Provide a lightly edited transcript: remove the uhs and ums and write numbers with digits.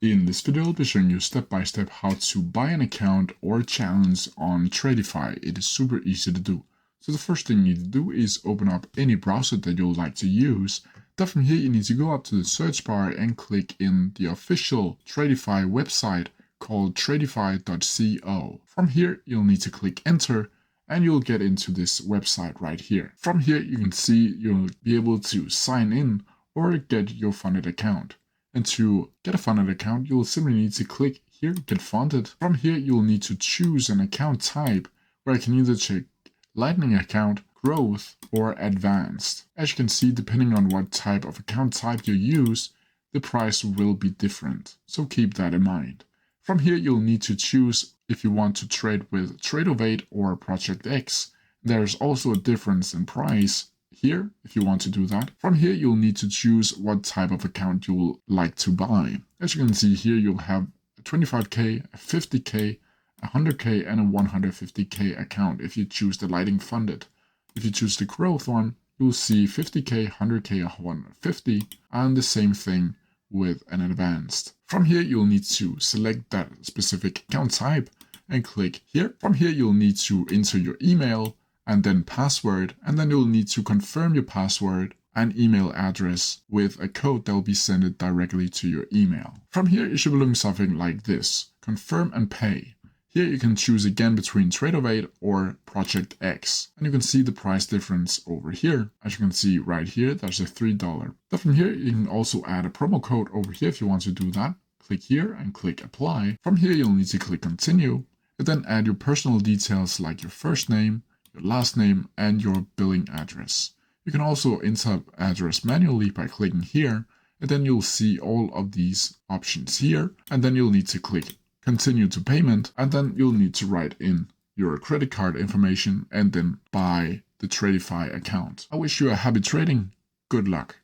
In this video, I'll be showing you step by step how to buy an account or challenge on Tradeify. It is super easy to do. So the first thing you need to do is open up any browser that you'll like to use. Then from here, you need to go up to the search bar and click in the official Tradeify website called tradeify.co. From here, you'll need to click enter and you'll get into this website right here. From here, you can see you'll be able to sign in or get your funded account. And to get a funded account, you'll simply need to click here, get funded. From here, you'll need to choose an account type where I can either check Lightning account, growth, or advanced. As you can see, depending on what type of account type you use, the price will be different. So keep that in mind. From here, you'll need to choose if you want to trade with Tradeify or Project X. There's also a difference in price here if you want to do that. From here, you'll need to choose what type of account you will like to buy. As you can see here, you'll have a 25k, a 50k, a 100k, and a 150k account if you choose the Lightning funded. If you choose the growth one, you'll see 50k, 100k, 150, and the same thing with an advanced. From here, you'll need to select that specific account type and click here. From here, you'll need to enter your email and then password, and then you'll need to confirm your password and email address with a code that will be sent directly to your email. From here, it should be looking something like this: confirm and pay. Here you can choose again between Tradeify or Project X, and you can see the price difference over here. As you can see right here, there's a $3. Then from here, you can also add a promo code over here if you want to do that. Click here and click apply. From here, you'll need to click continue, and then add your personal details like your first name, your last name, and your billing address. You can also enter address manually by clicking here, and then you'll see all of these options here, and then you'll need to click continue to payment, and then you'll need to write in your credit card information and then buy the Tradeify account. I wish you a happy trading. Good luck.